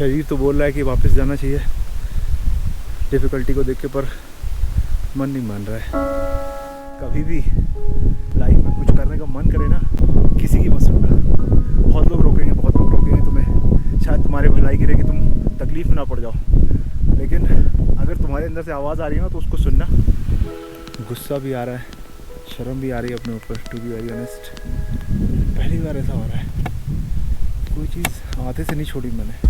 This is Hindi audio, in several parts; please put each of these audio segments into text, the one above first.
शरीर तो बोल रहा है कि वापस जाना चाहिए डिफ़िकल्टी को देख के, पर मन नहीं मान रहा है। कभी भी लाइफ में कुछ करने का मन करे ना, किसी की मत सुनना। बहुत लोग रोकेंगे तुम्हें, शायद तुम्हारे भलाई के लिए कि तुम तकलीफ़ में ना पड़ जाओ, लेकिन अगर तुम्हारे अंदर से आवाज़ आ रही है ना तो उसको सुनना। गुस्सा भी आ रहा है, शर्म भी आ रही है अपने ऊपर, टू बी वेरी ऑनेस्ट। पहली बार ऐसा हो रहा है, कोई चीज़ आते से नहीं छोड़ी मैंने।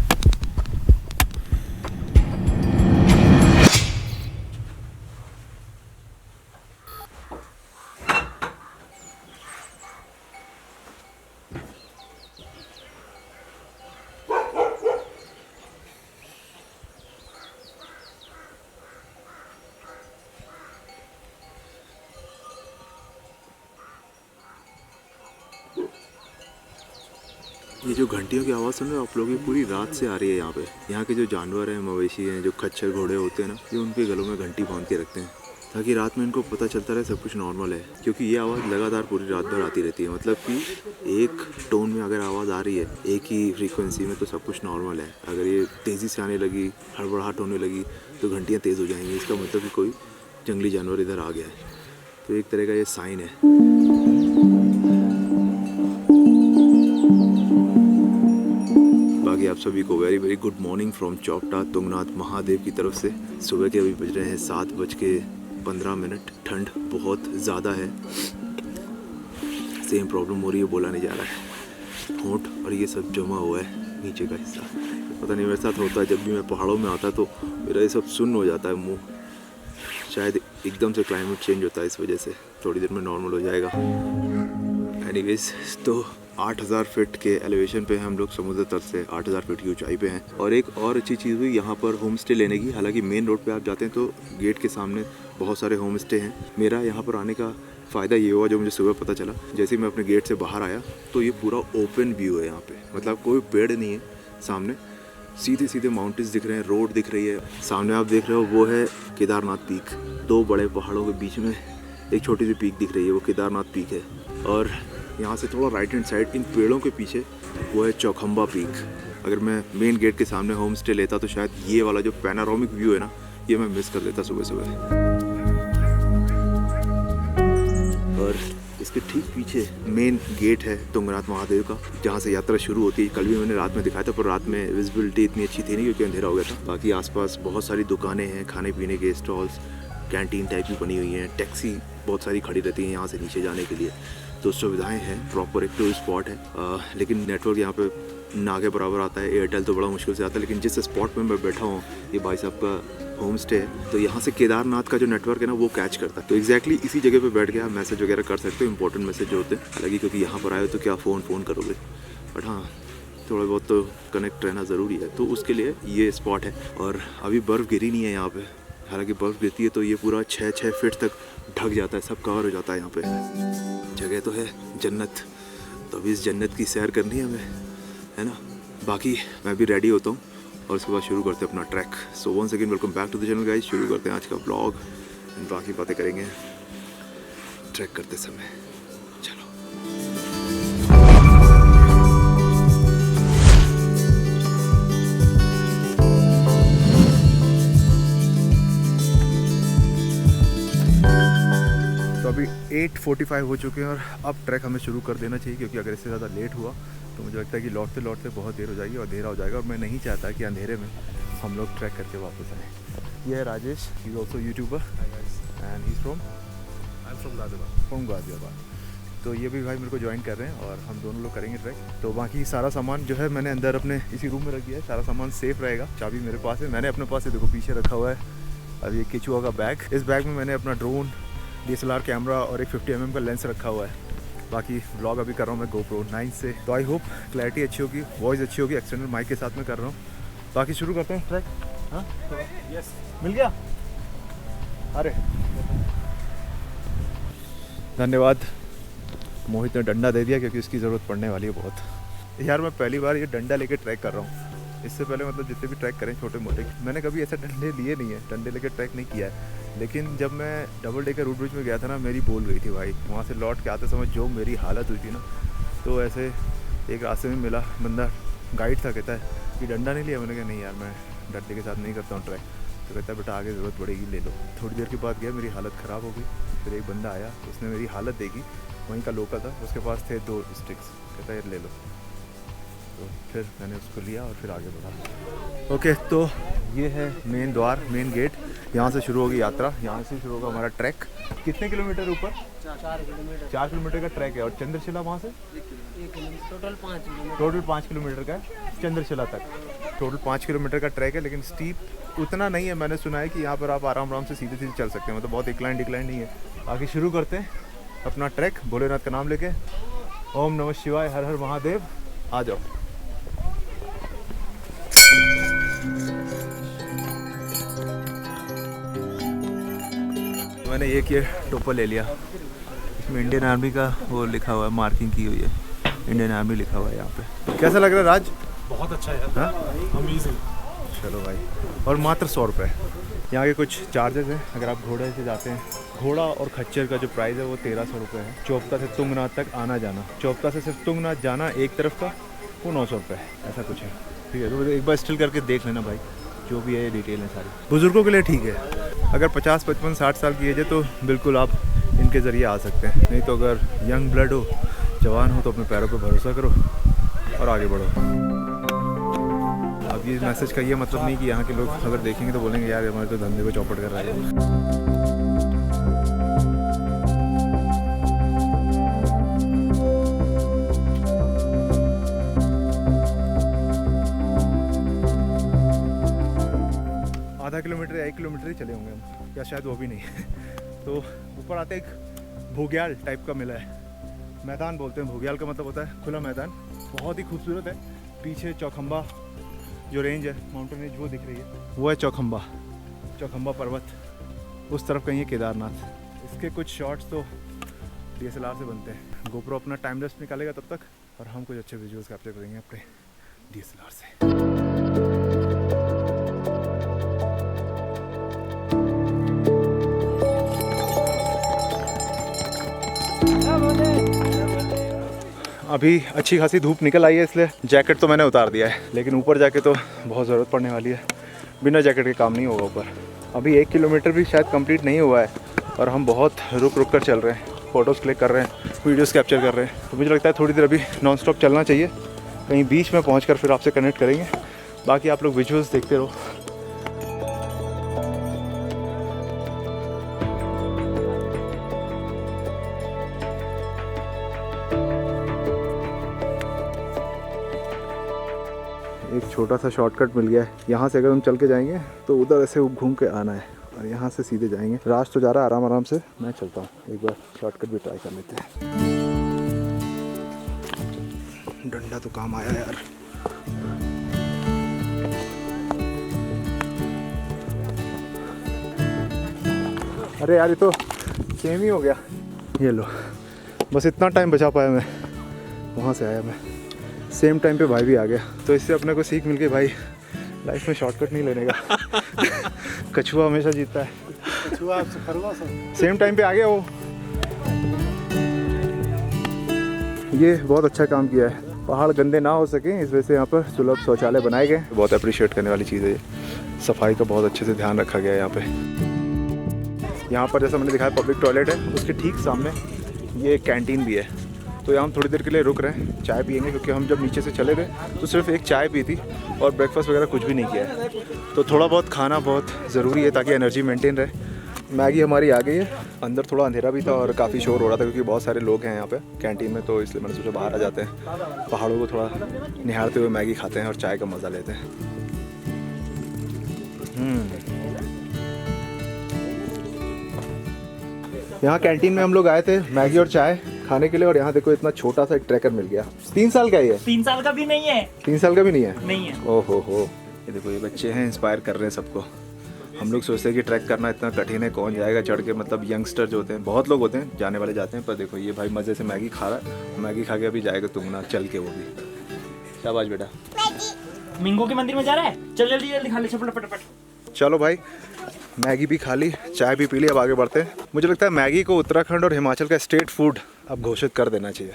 ये जो घंटियों की आवाज़ सुन रहे हो आप लोग, ये पूरी रात से आ रही है यहाँ पे। यहाँ के जो जानवर हैं, मवेशी हैं, जो खच्चर घोड़े होते हैं ना, ये उनके गलों में घंटी बांध के रखते हैं ताकि रात में इनको पता चलता रहे सब कुछ नॉर्मल है। क्योंकि ये आवाज़ लगातार पूरी रात भर आती रहती है, मतलब कि एक टोन में अगर आवाज़ आ रही है एक ही फ्रीक्वेंसी में तो सब कुछ नॉर्मल है। अगर ये तेज़ी से आने लगी, हड़बड़ाहट होने लगी तो घंटियाँ तेज़ हो जाएंगी। इसका मतलब कि कोई जंगली जानवर इधर आ गया है, तो एक तरह का ये साइन है। बाकी आप सभी को very very good morning from Chopta Tungnath Mahadev की तरफ से। सुबह के अभी बज रहे हैं 7:15। ठंड बहुत ज़्यादा है, सेम प्रॉब्लम हो रही है, बोला नहीं जा रहा है। होंठ और ये सब जमा हुआ है नीचे का हिस्सा। पता नहीं मेरे साथ होता है, जब भी मैं पहाड़ों में आता तो मेरा ये सब सुन्न हो जाता है मुँह। शायद एकदम से क्लाइमेट चेंज होता है, इस वजह से थोड़ी देर में नॉर्मल हो जाएगा। एनीवेज, तो 8000 फीट के एलिवेशन पे हम लोग, समुद्र तल से 8000 फीट की ऊंचाई पे हैं। और एक और अच्छी चीज़ हुई यहाँ पर होम स्टे लेने की। हालांकि मेन रोड पे आप जाते हैं तो गेट के सामने बहुत सारे होम स्टे हैं। मेरा यहाँ पर आने का फ़ायदा ये हुआ जो मुझे सुबह पता चला। जैसे ही मैं अपने गेट से बाहर आया तो ये पूरा ओपन व्यू है यहाँ पे, मतलब कोई पेड़ नहीं है सामने, सीधे सीधे माउंटेन्स दिख रहे हैं, रोड दिख रही है। सामने आप देख रहे हो वो है केदारनाथ पीक। दो बड़े पहाड़ों के बीच में एक छोटी सी पीक दिख रही है, वो केदारनाथ पीक है। और यहाँ से थोड़ा राइट हैंड साइड इन पेड़ों के पीछे वो है चौखंबा पीक। अगर मैं मेन गेट के सामने होम स्टे लेता तो शायद ये वाला जो पैनारोमिक व्यू है ना, ये मैं मिस कर देता सुबह सुबह। और इसके ठीक पीछे मेन गेट है तुंगनाथ महादेव का, जहाँ से यात्रा शुरू होती है। कल भी मैंने रात में दिखाया था, पर रात में विजिबिलिटी इतनी अच्छी थी नहीं क्योंकि अंधेरा हो गया था। बाकी आसपास बहुत सारी दुकानें हैं, खाने पीने के स्टॉल्स, कैंटीन टाइप की बनी हुई हैं, टैक्सी बहुत सारी खड़ी रहती हैं यहाँ से नीचे जाने के लिए। तो सुविधाएं हैं, प्रॉपर एक टूरिस्ट स्पॉट है। लेकिन नेटवर्क यहाँ पे ना के बराबर आता है। एयरटेल तो बड़ा मुश्किल से आता है, लेकिन जिस स्पॉट पे मैं बैठा हूँ, ये भाई साहब का होम स्टे है, तो यहाँ से केदारनाथ का जो नेटवर्क है ना वो कैच करता है। तो एग्जैक्टली इसी जगह पे बैठ के आप मैसेज वगैरह कर सकते हो, इंपॉर्टेंट मैसेज जो होते हैं। हालांकि क्योंकि यहाँ पर आए हो तो क्या फ़ोन करोगे, बट हाँ थोड़ा बहुत तो कनेक्ट रहना ज़रूरी है, तो उसके लिए ये स्पॉट है। और अभी बर्फ़ गिरी नहीं है यहाँ पर। हालांकि बर्फ़ गिरती है तो ये पूरा 6 फीट तक ढक जाता है, सब कवर हो जाता है यहाँ पे। जगह तो है जन्नत, तो अभी इस जन्नत की सैर करनी है हमें, है ना। बाकी मैं भी रेडी होता हूँ और उसके बाद शुरू करते हैं अपना track. So once again welcome back to the channel guys. शुरू करते हैं आज का ब्लॉग, बाकी बातें करेंगे ट्रैक करते समय। चलो। अभी 8:45 हो चुके हैं और अब ट्रैक हमें शुरू कर देना चाहिए, क्योंकि अगर इससे ज़्यादा लेट हुआ तो मुझे लगता है कि लौटते लौटते बहुत देर हो जाएगी और अंधेरा हो जाएगा, और मैं नहीं चाहता कि अंधेरे में हम लोग ट्रैक करके वापस आए। ये है Rajesh, he is also YouTuber and he is from Ghaziabad. तो ये भी भाई मेरे को ज्वाइन कर रहे हैं और हम दोनों लोग करेंगे ट्रैक। तो बाकी सारा सामान जो है मैंने अंदर अपने इसी रूम में रख दिया है, सारा सामान सेफ़ रहेगा। चाबी मेरे पास है, मैंने अपने पास है, देखो पीछे रखा हुआ है। अब ये केचुआ का बैग, इस बैग में मैंने अपना ड्रोन, DSLR कैमरा और एक 50 mm का लेंस रखा हुआ है। बाकी व्लॉग अभी कर रहा हूँ मैं GoPro 9 से, तो आई होप क्लैरिटी अच्छी होगी, वॉइस अच्छी होगी। एक्सटर्नल माइक के साथ में कर रहा हूँ। बाकी शुरू करते हैं ट्रैक। हाँ यस, मिल गया। अरे धन्यवाद, मोहित ने डंडा दे दिया क्योंकि उसकी ज़रूरत पड़ने वाली है बहुत। यार मैं पहली बार ये डंडा लेके ट्रैक कर रहा हूँ। इससे पहले मतलब जितने भी ट्रैक करें छोटे मोटे, मैंने कभी ऐसे डंडे लिए नहीं है, डंडे लेके ट्रैक नहीं किया है। लेकिन जब मैं डबल डेकर रूट ब्रिज में गया था ना, मेरी बोल गई थी भाई। वहाँ से लौट के आते समय जो मेरी हालत हुई थी ना, तो ऐसे एक रास्ते में मिला बंदा गाइड था, कहता है कि डंडा नहीं लिया। मैंने कहा नहीं यार, मैं डंडे के साथ नहीं करता हूँ ट्रैक। तो कहता है बेटा आगे ज़रूरत पड़ेगी, ले लो। थोड़ी देर के बाद गया, मेरी हालत ख़राब हो गई। फिर एक बंदा आया, उसने मेरी हालत देखी, वहीं का लोकल था, उसके पास थे 2 स्टिक्स। कहता है ले लो। तो फिर मैंने उसको लिया और फिर आगे बढ़ा। ओके, तो ये है मेन द्वार, मेन गेट। यहाँ से शुरू होगी यात्रा, यहाँ से शुरू होगा हमारा ट्रैक। कितने किलोमीटर ऊपर? 4 किलोमीटर का ट्रैक है। और चंद्रशिला वहाँ से 1 किलोमीटर, टोटल 5 किलोमीटर का है चंद्रशिला तक। टोटल 5 किलोमीटर का ट्रैक है, लेकिन स्टीप उतना नहीं है। मैंने सुना है कि यहाँ पर आप आराम आराम से सीधे सीधे चल सकते हैं, मतलब बहुत इंक्लाइन डिक्लाइन नहीं है। आगे शुरू करते हैं अपना ट्रैक भोलेनाथ का नाम लेके। ओम नमः शिवाय, हर हर महादेव। आ जाओ। मैंने एक ये टोपा ले लिया, इसमें इंडियन आर्मी का वो लिखा हुआ है, मार्किंग की हुई है, इंडियन आर्मी लिखा हुआ है यहाँ पे। कैसा लग रहा है राज? बहुत अच्छा है, अमेजिंग। चलो भाई, और मात्र 100 रुपये। यहाँ के कुछ चार्जेस हैं। अगर आप घोड़े से जाते हैं, घोड़ा और खच्चर का जो प्राइस है वो 1300 रुपये है। चोपता से तुंगनाथ तक आना जाना, चोपता से सिर्फ तुंगनाथ जाना एक तरफ का वो 900 रुपये, ऐसा कुछ है। ठीक है, तो एक बार स्टिल करके देख लेना भाई, जो भी है ये डिटेल है सारी। बुज़ुर्गों के लिए ठीक है, अगर 50, 55, 60 साल की एज है तो बिल्कुल आप इनके ज़रिए आ सकते हैं। नहीं तो अगर यंग ब्लड हो, जवान हो, तो अपने पैरों पर भरोसा करो और आगे बढ़ो। अब ये मैसेज का ये मतलब नहीं कि यहाँ के लोग अगर देखेंगे तो बोलेंगे यार हमारे तो धंधे को चौपट कर रहा है। आधा किलोमीटर या 1 किलोमीटर ही चले होंगे हम, या शायद वो भी नहीं। तो ऊपर आते एक भोग्याल टाइप का मिला है, मैदान बोलते हैं। भोग्याल का मतलब होता है खुला मैदान, बहुत ही खूबसूरत है। पीछे चौखंबा जो रेंज है, माउंटेन रेंज वो दिख रही है, वो है चौखंबा, चौखंबा पर्वत। उस तरफ कहीं है केदारनाथ। इसके कुछ शॉट्स तो DSLR से बनते हैं। गोप्रो अपना टाइम लैप्स निकालेगा तब तक, और हम कुछ अच्छे विजुअल्स कैप्चर करेंगे अपने DSLR से। अभी अच्छी खासी धूप निकल आई है, इसलिए जैकेट तो मैंने उतार दिया है, लेकिन ऊपर जाके तो बहुत ज़रूरत पड़ने वाली है। बिना जैकेट के काम नहीं होगा ऊपर। अभी 1 किलोमीटर भी शायद कंप्लीट नहीं हुआ है और हम बहुत रुक रुक कर चल रहे हैं, फ़ोटोज़ क्लिक कर रहे हैं, वीडियोस कैप्चर कर रहे हैं। तो मुझे लगता है थोड़ी देर अभी नॉन स्टॉप चलना चाहिए, कहीं बीच में पहुँच कर फिर आपसे कनेक्ट करेंगे। बाकी आप लोग विजुअल्स देखते रहो। एक छोटा सा शॉर्टकट मिल गया है, यहाँ से अगर हम चल के जाएंगे तो उधर ऐसे घूम के आना है और यहाँ से सीधे जाएंगे। राज तो जा रहा है आराम आराम से, मैं चलता हूँ। एक बार शॉर्टकट भी ट्राई कर लेते हैं। डंडा तो काम आया यार। अरे यार ये तो सेम ही हो गया। ये लो, बस इतना टाइम बचा पाया मैं, वहाँ से आया मैं, सेम टाइम पे भाई भी आ गया। तो इससे अपने को सीख मिल गई भाई, लाइफ में शॉर्टकट नहीं लेने का। कछुआ हमेशा जीतता है। कछुआ आपसे खरगोश है। सेम टाइम पे आ गया वो। ये बहुत अच्छा काम किया है। पहाड़ गंदे ना हो सके इस वजह से यहाँ पर सुलभ शौचालय बनाए गए। बहुत अप्रिशिएट करने वाली चीज़ है ये। सफाई का बहुत अच्छे से ध्यान रखा गया है यहाँ पे। यहाँ पर जैसा मैंने दिखाया पब्लिक टॉयलेट है, उसके ठीक सामने ये कैंटीन भी है। तो यहाँ हम थोड़ी देर के लिए रुक रहे हैं, चाय पियेंगे, क्योंकि हम जब नीचे से चले गए तो सिर्फ एक चाय पी थी और ब्रेकफास्ट वगैरह कुछ भी नहीं किया है। तो थोड़ा बहुत खाना बहुत ज़रूरी है ताकि एनर्जी मेंटेन रहे। मैगी हमारी आ गई है। अंदर थोड़ा अंधेरा भी था और काफ़ी शोर हो रहा था क्योंकि बहुत सारे लोग हैं यहाँ पे कैंटीन में, तो इसलिए मैंने सोचा बाहर आ जाते हैं, पहाड़ों को थोड़ा निहारते हुए मैगी खाते हैं और चाय का मज़ा लेते हैं। यहाँ कैंटीन में हम लोग आए थे मैगी और चाय खाने के लिए, और यहाँ देखो इतना छोटा सा एक ट्रैकर मिल गया। 3 साल का ही है। 3 साल का भी नहीं है। 3 साल का भी नहीं है? नहीं है। ओहो हो, ये देखो ये बच्चे हैं, इंस्पायर कर रहे हैं सबको। हम लोग सोचते हैं कि ट्रैक करना इतना कठिन है, कौन जाएगा चढ़ के। मतलब यंगस्टर जो होते हैं, बहुत लोग होते हैं जाने वाले जाते हैं, पर देखो ये भाई मज़े से मैगी खा रहा है। मैगी खा के अभी जाएगा तुंगनाथ चल के, वो भी। शाबाश बेटा। मिंगो के मंदिर में जा रहा है, चल जल्दी जल्दी खा ले फटाफट। चलो भाई, मैगी भी खा ली, चाय भी पी ली, अब आगे बढ़ते हैं। मुझे लगता है मैगी को उत्तराखंड और हिमाचल का स्टेट फूड अब घोषित कर देना चाहिए।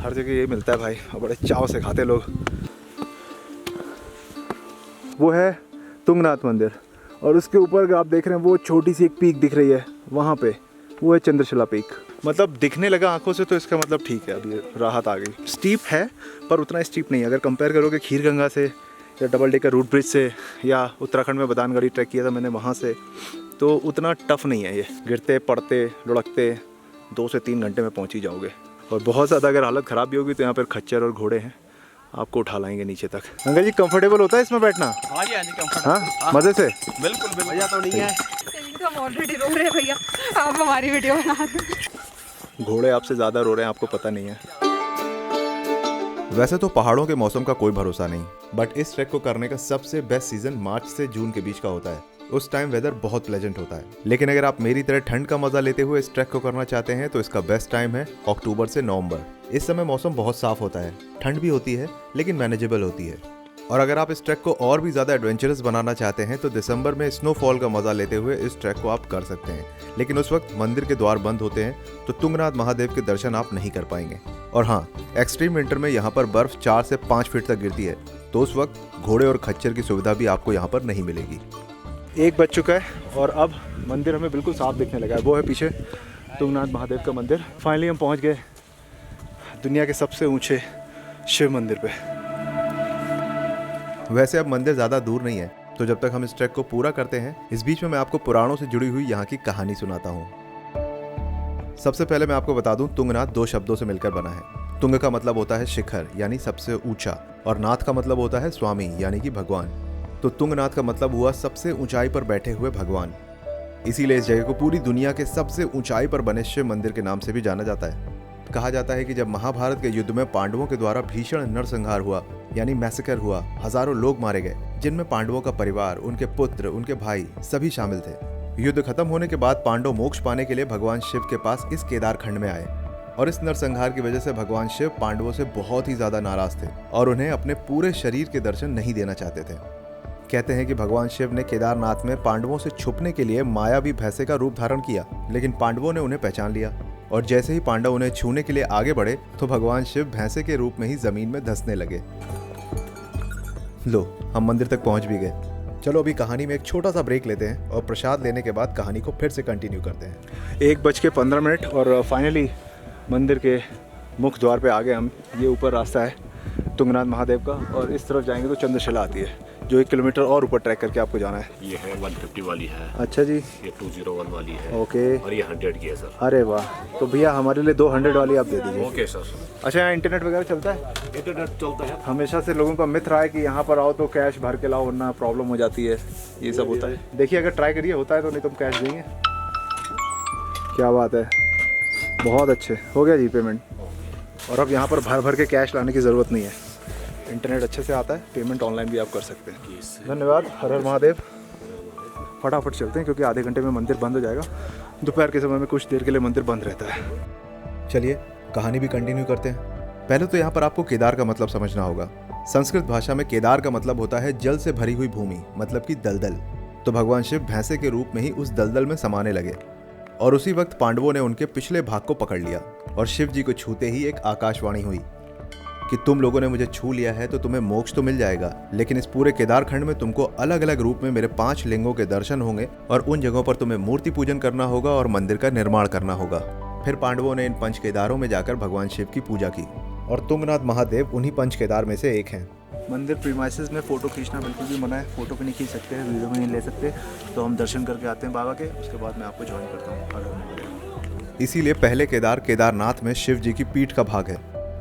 हर जगह ये मिलता है भाई और बड़े चाव से खाते लोग। वो है तुंगनाथ मंदिर और उसके ऊपर अगर आप देख रहे हैं वो छोटी सी एक पीक दिख रही है वहाँ पे, वो है चंद्रशिला पीक। मतलब दिखने लगा आंखों से तो इसका मतलब ठीक है, अभी राहत आ गई। स्टीप है पर उतना स्टीप नहीं है। अगर कंपेयर करोगे खीरगंगा से या डबल डेकर रूट ब्रिज से या उत्तराखंड में बदानगढ़ी ट्रैक किया था मैंने वहाँ से, तो उतना टफ नहीं है ये। गिरते पड़ते लुढ़कते 2 से 3 घंटे में पहुँच ही जाओगे। और बहुत ज़्यादा अगर हालत ख़राब भी होगी तो यहाँ पर खच्चर और घोड़े हैं, आपको उठा लाएंगे नीचे तक। अंकल जी कंफर्टेबल होता है इसमें बैठना? हाँ जी, हाँ जी, कंफर्ट। हाँ मज़े से? बिल्कुल बिल्कुल। मजा तो नहीं है। हम ऑलरेडी रो रहे हैं भैया, आप हमारी वीडियो बना रहे हैं। घोड़े आपसे ज़्यादा रो रहे हैं, आपको पता नहीं है। वैसे तो पहाड़ों के मौसम का कोई भरोसा नहीं, बट इस ट्रैक को करने का सबसे बेस्ट सीजन मार्च से जून के बीच का होता है। उस टाइम वेदर बहुत प्लेजेंट होता है। लेकिन अगर आप मेरी तरह ठंड का मजा लेते हुए इस ट्रैक को करना चाहते हैं तो इसका बेस्ट टाइम है अक्टूबर से नवंबर। इस समय मौसम बहुत साफ होता है, ठंड भी होती है लेकिन मैनेजेबल होती है। और अगर आप इस ट्रैक को और भी ज़्यादा एडवेंचरस बनाना चाहते हैं तो दिसंबर में स्नोफॉल का मजा लेते हुए इस ट्रैक को आप कर सकते हैं। लेकिन उस वक्त मंदिर के द्वार बंद होते हैं तो तुंगनाथ महादेव के दर्शन आप नहीं कर पाएंगे। और हाँ, एक्सट्रीम विंटर में यहाँ पर बर्फ 4 से 5 फीट तक गिरती है, तो उस वक्त घोड़े और खच्चर की सुविधा भी आपको यहाँ पर नहीं मिलेगी। 1 बज चुका है और अब मंदिर हमें बिल्कुल साफ दिखने लगा है। वो है पीछे तुंगनाथ महादेव का मंदिर। फाइनली हम पहुँच गए दुनिया के सबसे ऊँचे शिव मंदिर पे। वैसे अब मंदिर ज़्यादा दूर नहीं है, तो जब तक हम इस ट्रैक को पूरा करते हैं इस बीच में मैं आपको पुराणों से जुड़ी हुई यहाँ की कहानी सुनाता हूँ। सबसे पहले मैं आपको बता दूं, तुंगनाथ 2 शब्दों से मिलकर बना है। तुंग का मतलब होता है शिखर यानी सबसे ऊंचा, और नाथ का मतलब होता है स्वामी यानी कि भगवान। तो तुंगनाथ का मतलब हुआ सबसे ऊंचाई पर बैठे हुए भगवान। इसीलिए इस जगह को पूरी दुनिया के सबसे ऊंचाई पर बने शिव मंदिर के नाम से भी जाना जाता है। कहा जाता है कि जब महाभारत के युद्ध में पांडवों के द्वारा भीषण नरसंहार हुआ यानी मैसेकर हुआ, हजारों लोग मारे गए, जिनमें पांडवों का परिवार, उनके पुत्र, उनके भाई सभी शामिल थे। युद्ध खत्म होने के बाद पांडव मोक्ष पाने के लिए भगवान शिव के पास इस केदार खंड में आए, और इस नरसंहार की वजह से भगवान शिव पांडवों से बहुत ही ज्यादा नाराज थे और उन्हें अपने पूरे शरीर के दर्शन नहीं देना चाहते थे। कहते हैं कि भगवान शिव ने केदारनाथ में पांडवों से छुपने के लिए मायावी भैंसे का रूप धारण किया, लेकिन पांडवों ने उन्हें पहचान लिया और जैसे ही पांडव उन्हें छूने के लिए आगे बढ़े तो भगवान शिव भैंसे के रूप में ही जमीन में धंसने लगे। लो, हम मंदिर तक पहुंच भी गए। चलो अभी कहानी में एक छोटा सा ब्रेक लेते हैं और प्रसाद लेने के बाद कहानी को फिर से कंटिन्यू करते हैं। 1:15 और फाइनली मंदिर के मुख्य द्वार पे आ गए हम। ये ऊपर रास्ता है तुंगनाथ महादेव का और इस तरफ जाएंगे तो चंद्रशिला आती है, जो 1 किलोमीटर और ऊपर ट्रैक करके आपको जाना है। ये है 150 वाली है। अच्छा जी। ये 201 वाली है। ओके। और ये 100 की है सर। अरे वाह, तो भैया हमारे लिए 200 वाली आप दे दीजिए। Okay sir. अच्छा, यहाँ इंटरनेट वगैरह चलता है? इंटरनेट चलता है। हमेशा से लोगों का मिथ रहा है कि यहाँ पर आओ तो कैश भर के लाओ वरना प्रॉब्लम हो जाती है, ये सब होता है। देखिए अगर ट्राई करिए, होता है तो, नहीं तुम कैश देंगे। क्या बात है, बहुत अच्छे। हो गया जी पेमेंट। और अब यहाँ पर भर भर के कैश लाने की ज़रूरत नहीं है, इंटरनेट अच्छे से आता है, पेमेंट ऑनलाइन भी आप कर सकते हैं। धन्यवाद। हर हर महादेव। फटाफट चलते हैं क्योंकि आधे घंटे में मंदिर बंद हो जाएगा। दोपहर के समय में कुछ देर के लिए मंदिर बंद रहता है। चलिए कहानी भी कंटिन्यू करते हैं। पहले तो यहाँ पर आपको केदार का मतलब समझना होगा। संस्कृत भाषा में केदार का मतलब होता है जल से भरी हुई भूमि, मतलब कि दलदल। तो भगवान शिव भैंसे के रूप में ही उस दलदल में समाने लगे और उसी वक्त पांडवों ने उनके पिछले भाग को पकड़ लिया और शिव जी को छूते ही एक आकाशवाणी हुई कि तुम लोगों ने मुझे छू लिया है तो तुम्हें मोक्ष तो मिल जाएगा, लेकिन इस पूरे केदार खंड में तुमको अलग अलग रूप में मेरे 5 लिंगों के दर्शन होंगे और उन जगहों पर तुम्हें मूर्ति पूजन करना होगा और मंदिर का निर्माण करना होगा। फिर पांडवों ने इन 5 केदारों में जाकर भगवान शिव की पूजा की और तुंगनाथ महादेव उन्हीं 5 केदार में से एक हैं। मंदिर प्रीमाइसेस में फ़ोटो खींचना बिल्कुल भी मना है। फ़ोटो भी नहीं खींच सकते हैं, वीडियो भी नहीं ले सकते। तो हम दर्शन करके आते हैं बाबा के, उसके बाद मैं आपको ज्वाइन करता हूँ। हर हर महादेव। इसीलिए पहले केदार केदारनाथ में शिव जी की पीठ का भाग है,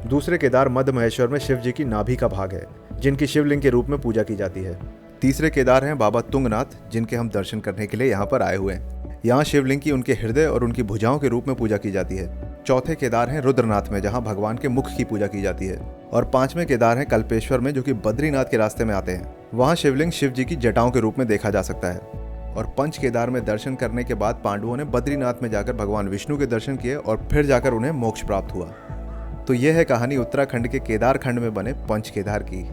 दूसरे केदार मध्य महेश्वर में शिव जी की नाभि का भाग है जिनकी शिवलिंग के रूप में पूजा की जाती है। तीसरे केदार हैं बाबा तुंगनाथ, जिनके हम दर्शन करने के लिए यहाँ पर आए हुए हैं। यहाँ शिवलिंग की उनके हृदय और उनकी भुजाओं के रूप में पूजा की जाती है। चौथे केदार हैं रुद्रनाथ में, जहाँ भगवान के मुख की पूजा की जाती है। और 5वें केदार हैं कल्पेश्वर में, जो कि बद्रीनाथ के रास्ते में आते हैं। वहाँ शिवलिंग शिव जी की जटाओं के रूप में देखा जा सकता है। और 5 केदार में दर्शन करने के बाद पांडवों ने बद्रीनाथ में जाकर भगवान विष्णु के दर्शन किए और फिर जाकर उन्हें मोक्ष प्राप्त हुआ। तो यह है कहानी उत्तराखंड के केदार खंड में बने 5 केदार की।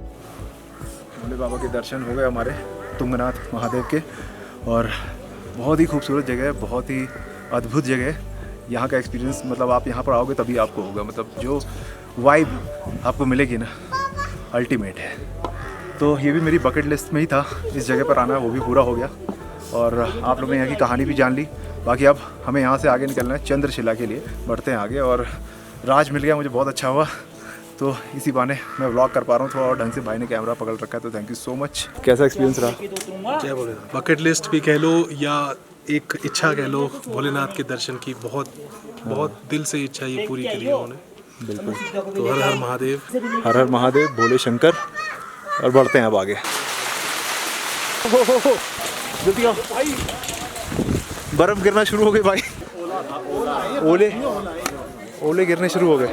भोले बाबा के दर्शन हो गए हमारे तुंगनाथ महादेव के, और बहुत ही खूबसूरत जगह है, बहुत ही अद्भुत जगह है। यहाँ का एक्सपीरियंस मतलब आप यहाँ पर आओगे तभी आपको होगा। मतलब जो वाइब आपको मिलेगी ना, अल्टीमेट है। तो ये भी मेरी बकेट लिस्ट में ही था, इस जगह पर आना, वो भी पूरा हो गया और आप लोगों ने यहाँ की कहानी भी जान ली। बाकी अब हमें यहाँ से आगे निकलना है चंद्रशिला के लिए, बढ़ते हैं आगे। और राज मिल गया, मुझे बहुत अच्छा हुआ, तो इसी बहाने मैं व्लॉग कर पा रहा हूँ थोड़ा और ढंग से। भाई ने कैमरा पकड़ रखा है, तो थैंक यू सो मच। कैसा एक्सपीरियंस रहा? क्या बोले, बकेट लिस्ट भी कह लो या एक इच्छा कह लो, भोलेनाथ के दर्शन की बहुत दिल से इच्छा ये पूरी करी उन्होंने। बिल्कुल। तो हर हर महादेव। हर हर महादेव, भोले शंकर। और बढ़ते हैं अब आगे। जल्दी आओ, बर्फ गिरना शुरू हो गई भाई, ओले गिरने शुरू हो गए।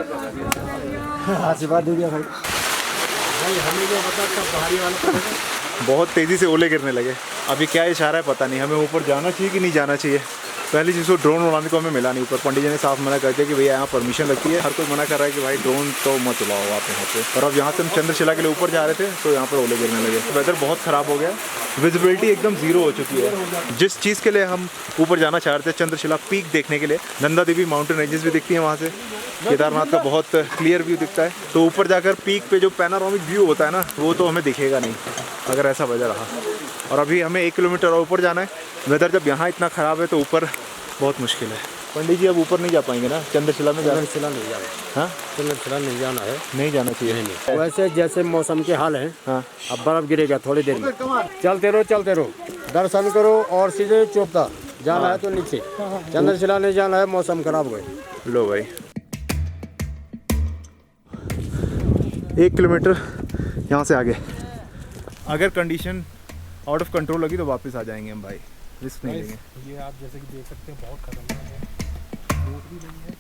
आशीर्वाद दे दिया भाई। हमें जो पता था पहाड़ी वाला बहुत तेज़ी से ओले गिरने लगे। अभी क्या इशारा है पता नहीं, हमें ऊपर जाना चाहिए कि नहीं जाना चाहिए। पहली चीज़ तो ड्रोन उड़ाने को हमें मिला नहीं ऊपर, पंडित जी ने साफ मना कर दिया कि भैया यहाँ परमिशन लगती है। हर कोई मना कर रहा है कि भाई ड्रोन तो मत उड़ाओ आप यहाँ पे। और अब यहाँ से हम चंद्रशिला के लिए ऊपर जा रहे थे तो यहाँ पर ओले गिरने लगे। वेदर बहुत ख़राब हो गया, विजिबिलिटी एकदम ज़ीरो हो चुकी है। जिस चीज़ के लिए हम ऊपर जाना चाह रहे थे, चंद्रशिला पीक देखने के लिए, नंदा देवी माउंटेन रेंजेस भी दिखती हैं वहाँ से, केदारनाथ का बहुत क्लियर व्यू दिखता है। तो ऊपर जाकर पीक पे जो पैनारोमिक व्यू होता है ना, वो तो हमें दिखेगा नहीं अगर ऐसा वजह रहा। और अभी हमें 1 किलोमीटर और ऊपर जाना है। वेदर जब यहाँ इतना ख़राब है तो ऊपर बहुत मुश्किल है। पंडित जी अब ऊपर नहीं जा पाएंगे ना, चंद्रशिला में जाना? चंद्रशिला नहीं जाना, हाँ, चंद्रशिला नहीं जाना है। नहीं जाना चाहिए। वैसे जैसे मौसम के हाल है, हाँ, अब बर्फ गिरेगा थोड़ी देर में, चलते रहो दर्शन करो और सीधे चोपता जाना है तो नीचे। चंद्रशिला नहीं जाना है, मौसम खराब हो गए। लो भाई 1 किलोमीटर यहाँ से आगे। अगर कंडीशन आउट ऑफ कंट्रोल लगी तो वापस आ जाएंगे हम भाई, रिस्क नहीं लेंगे। ये आप जैसे कि देख सकते हैं बहुत खतरनाक है, रोड भी नहीं है।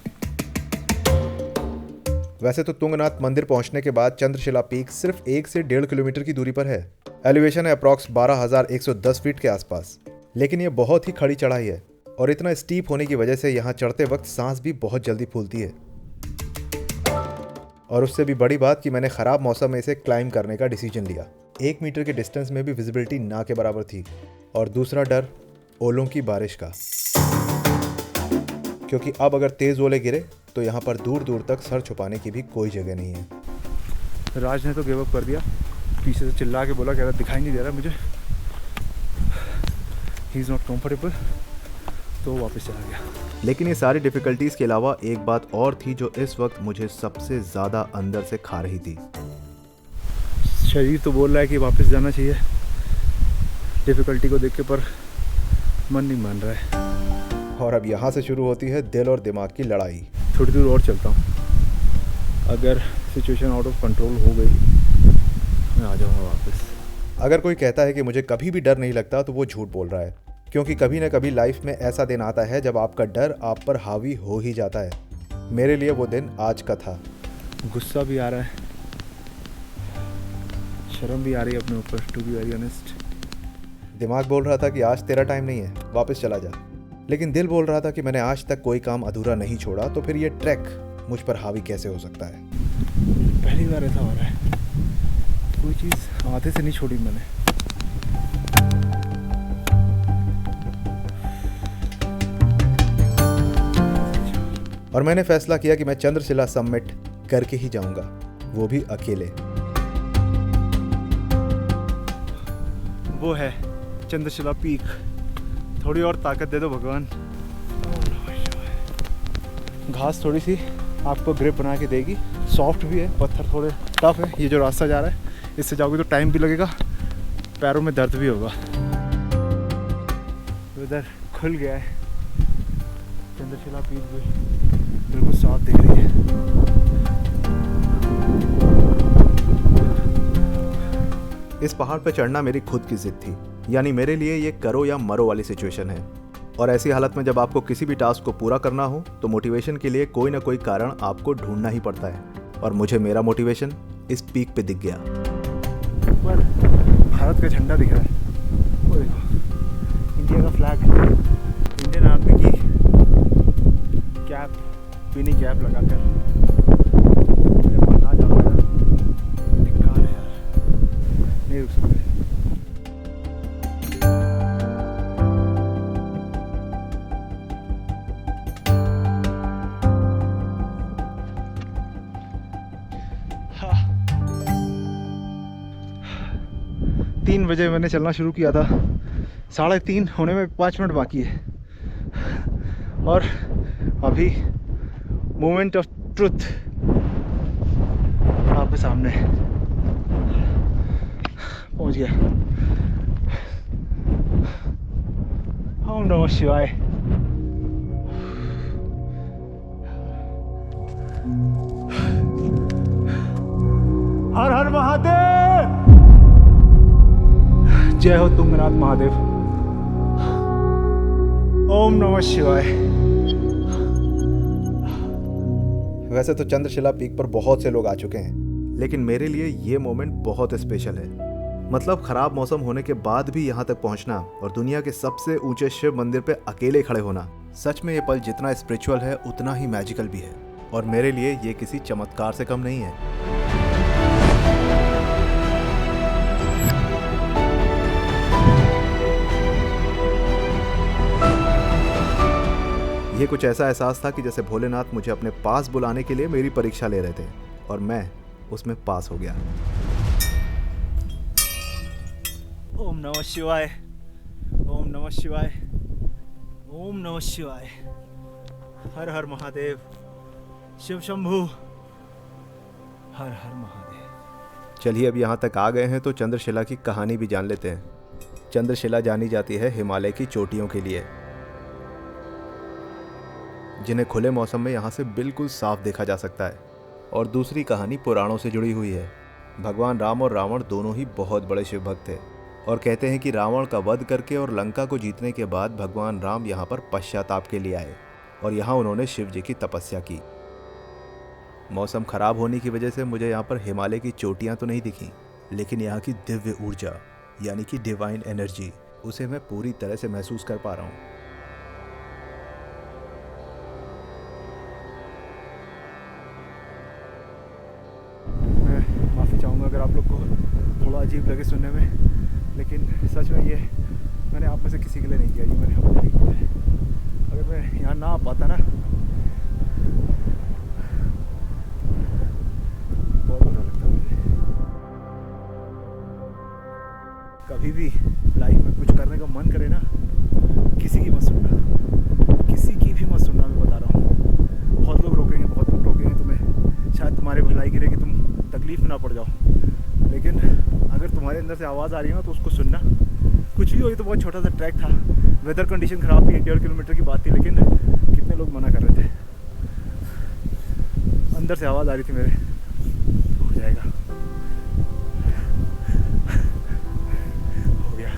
वैसे तो तुंगनाथ मंदिर पहुंचने के बाद चंद्रशिला पीक सिर्फ 1 से 1.5 किलोमीटर की दूरी पर है। एलिवेशन है अप्रॉक्स 12,110 फीट के आसपास, लेकिन ये बहुत ही खड़ी चढ़ाई है और इतना स्टीप होने की वजह से यहाँ चढ़ते वक्त सांस भी बहुत जल्दी फूलती है। और उससे भी बड़ी बात कि मैंने ख़राब मौसम में इसे क्लाइंब करने का डिसीजन लिया। 1 मीटर के डिस्टेंस में भी विजिबिलिटी ना के बराबर थी। और दूसरा डर ओलों की बारिश का, क्योंकि अब अगर तेज़ ओले गिरे तो यहाँ पर दूर दूर तक सर छुपाने की भी कोई जगह नहीं है। राज ने तो गिव अप कर दिया, पीछे से चिल्ला के बोला, कह रहा दिखाई नहीं दे रहा मुझे, ही इज़ नॉट कम्फर्टेबल, तो वापस चला गया। लेकिन ये सारी डिफ़िकल्टीज़ के अलावा एक बात और थी जो इस वक्त मुझे सबसे ज़्यादा अंदर से खा रही थी। शरीर तो बोल रहा है कि वापस जाना चाहिए डिफ़िकल्टी को देख के, पर मन नहीं मान रहा है। और अब यहाँ से शुरू होती है दिल और दिमाग की लड़ाई। थोड़ी दूर और चलता हूँ, अगर सिचुएशन आउट ऑफ कंट्रोल हो गई मैं आ जाऊँगा वापस। अगर कोई कहता है कि मुझे कभी भी डर नहीं लगता तो वो झूठ बोल रहा है, क्योंकि कभी ना कभी लाइफ में ऐसा दिन आता है जब आपका डर आप पर हावी हो ही जाता है। मेरे लिए वो दिन आज का था। गुस्सा भी आ रहा है, शर्म भी आ रही है अपने ऊपर, टू बी वेरी ऑनेस्ट। दिमाग बोल रहा था कि आज तेरा टाइम नहीं है, वापस चला जा। लेकिन दिल बोल रहा था कि मैंने आज तक कोई काम अधूरा नहीं छोड़ा, तो फिर ये ट्रैक मुझ पर हावी कैसे हो सकता है। पहली बार ऐसा हो रहा है, कोई चीज़ आधे से नहीं छोड़ी मैंने। और मैंने फैसला किया कि मैं चंद्रशिला समिट करके ही जाऊंगा, वो भी अकेले। वो है चंद्रशिला पीक, थोड़ी और ताकत दे दो भगवान। घास थोड़ी सी आपको ग्रिप बना के देगी, सॉफ्ट भी है, पत्थर थोड़े टफ है। ये जो रास्ता जा रहा है इससे जाओगे तो टाइम भी लगेगा, पैरों में दर्द भी होगा। उधर खुल गया है, चंद्रशिला पीक भी बिल्कुल साफ दिख रही है। इस पहाड़ पर चढ़ना मेरी खुद की जिद थी, यानी मेरे लिए ये करो या मरो वाली सिचुएशन है। और ऐसी हालत में जब आपको किसी भी टास्क को पूरा करना हो तो मोटिवेशन के लिए कोई ना कोई कारण आपको ढूंढना ही पड़ता है। और मुझे मेरा मोटिवेशन इस पीक पे दिख गया। ऊपर भारत का झंडा दिख रहा है, वो देखो, इंडिया का फ्लैग, इंडियन आर्मी की कैप, मिनी कैप लगाकर। मेरे पास ना जा पाया, धिक्कार है यार, नहीं रुक सकते। 3 बजे मैंने चलना शुरू किया था, 3:30 होने में 5 मिनट बाकी है और अभी मोमेंट ऑफ ट्रुथ आपके सामने पहुंच गया। ओम नमः शिवाय। हर हर महादेव। जय हो तुंगनाथ महादेव। ओम नमः शिवाय। वैसे तो चंद्रशिला पीक पर बहुत से लोग आ चुके हैं, लेकिन मेरे लिए ये मोमेंट बहुत स्पेशल है। मतलब खराब मौसम होने के बाद भी यहाँ तक पहुँचना और दुनिया के सबसे ऊंचे शिव मंदिर पे अकेले खड़े होना, सच में ये पल जितना स्पिरिचुअल है उतना ही मैजिकल भी है। और मेरे लिए ये किसी चमत्कार से कम नहीं है। ये कुछ ऐसा एहसास था कि जैसे भोलेनाथ मुझे अपने पास बुलाने के लिए मेरी परीक्षा ले रहे थे और मैं उसमें पास हो गया। ओम नमः शिवाय। ओम नमः शिवाय। ओम नमः शिवाय। हर हर महादेव। शिव शंभू। हर हर महादेव। चलिए अब यहाँ तक आ गए हैं तो चंद्रशिला की कहानी भी जान लेते हैं। चंद्रशिला जानी जाती है हिमालय की चोटियों के लिए, जिन्हें खुले मौसम में यहाँ से बिल्कुल साफ देखा जा सकता है। और दूसरी कहानी पुराणों से जुड़ी हुई है। भगवान राम और रावण दोनों ही बहुत बड़े शिव भक्त थे और कहते हैं कि रावण का वध करके और लंका को जीतने के बाद भगवान राम यहाँ पर पश्चाताप के लिए आए और यहाँ उन्होंने शिव जी की तपस्या की। मौसम खराब होने की वजह से मुझे यहाँ पर हिमालय की चोटियाँ तो नहीं दिखी, लेकिन यहाँ की दिव्य ऊर्जा यानी कि डिवाइन एनर्जी, उसे मैं पूरी तरह से महसूस कर पा रहा हूँ। मैं माफ़ी चाहूँगा अगर आप लोग को थोड़ा अजीब लगे सुनने में, लेकिन सच में ये मैंने आप में से किसी के लिए नहीं किया, ये मैंने अपने लिए किया है। अगर मैं यहाँ ना आ पाता ना, बहुत बुरा लगता मुझे। कभी भी लाइफ में कुछ करने का मन करे ना, किसी की मत सुनना, किसी की भी मत सुनना। मैं बता रहा हूँ, बहुत लोग रोकेंगे, बहुत लोग टोकेंगे तुम्हें, शायद तुम्हारे भलाई के लिए कि तुम तकलीफ में ना पड़ जाओ, लेकिन अगर तुम्हारे अंदर से आवाज़ आ रही है ना तो उसको सुनना। कुछ भी हो, ये तो बहुत छोटा सा ट्रैक था, वेदर कंडीशन ख़राब थी, 1.5 किलोमीटर की बात थी, लेकिन कितने लोग मना कर रहे थे। अंदर से आवाज़ आ रही थी मेरे, हो जाएगा, हो गया।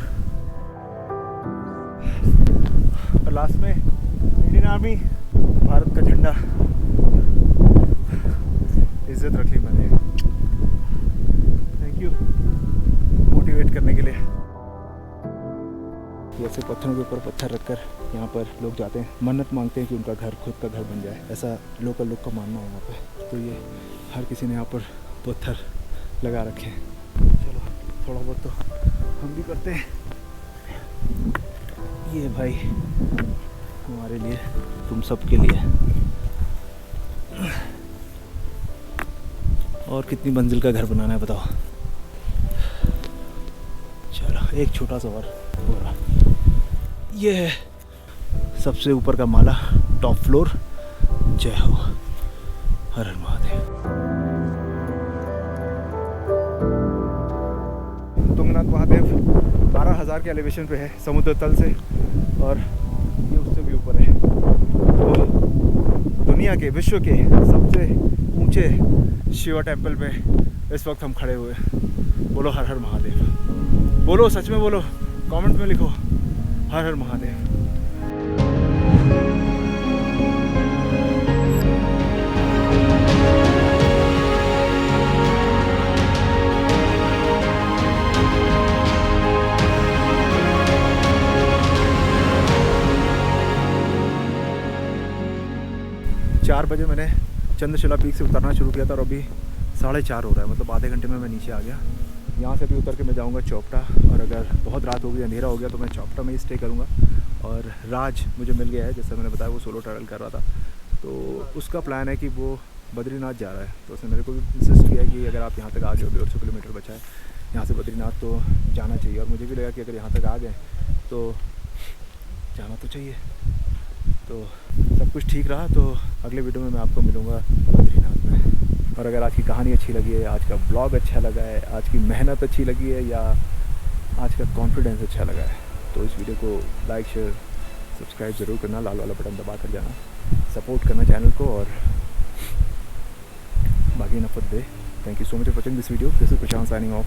और लास्ट में इंडियन आर्मी, भारत का झंडा, इज्जत रख ली मैंने। थैंक यू मोटिवेट करने के लिए। ऐसे पत्थरों के ऊपर पत्थर रखकर यहाँ पर लोग जाते हैं, मन्नत मांगते हैं कि उनका घर, खुद का घर बन जाए, ऐसा लोकल लोग का मानना है यहाँ पे। तो ये हर किसी ने यहाँ पर पत्थर लगा रखे हैं। चलो थोड़ा बहुत तो हम भी करते हैं। ये भाई हमारे लिए, तुम सब के लिए। और कितनी मंजिल का घर बनाना है बताओ। चलो एक छोटा सा और हो रहा। ये है सबसे ऊपर का माला, टॉप फ्लोर। जय हो, हर हर महादेव। तुंगनाथ महादेव 12,000 के एलिवेशन पे है समुद्र तल से, और ये उससे भी ऊपर है। तो दुनिया के, विश्व के सबसे ऊंचे शिवा टेम्पल पे इस वक्त हम खड़े हुए। बोलो हर हर महादेव। बोलो, सच में बोलो, कमेंट में लिखो हर हर महादेव। चार बजे मैंने चंद्रशिला पीक से उतरना शुरू किया था और अभी 4:30 हो रहा है, मतलब आधे घंटे में मैं नीचे आ गया। यहाँ से भी उतर के मैं जाऊँगा चौपटा, और अगर बहुत रात हो गई, अंधेरा हो गया, तो मैं चौपटा में ही स्टे करूँगा। और राज मुझे मिल गया है, जैसा मैंने बताया वो सोलो ट्रैवल कर रहा था, तो उसका प्लान है कि वो बद्रीनाथ जा रहा है। तो उसने मेरे को भी इंसिस्ट किया है कि अगर आप यहाँ तक आ गए हो, 150 किलोमीटर बचा है, यहाँ से बद्रीनाथ तो जाना चाहिए और मुझे भी लगा कि अगर यहाँ तक आ गए तो जाना तो चाहिए। तो सब कुछ ठीक रहा तो अगले वीडियो में मैं आपको मिलूँगा बद्रीनाथ में। और अगर आज की कहानी अच्छी लगी है, आज का ब्लॉग अच्छा लगा है, आज की मेहनत अच्छी लगी है या आज का कॉन्फिडेंस अच्छा लगा है तो इस वीडियो को लाइक शेयर सब्सक्राइब ज़रूर करना, लाल वाला बटन दबा कर जाना, सपोर्ट करना चैनल को। और बाकी enough for the day. Thank you so much for watching this video. This is Prashant signing off.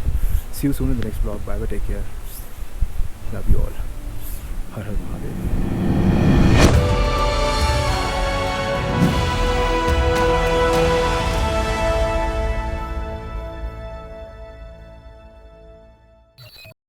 See you soon in the next vlog. Bye bye. Take care. Love you all. Har har Mahadev.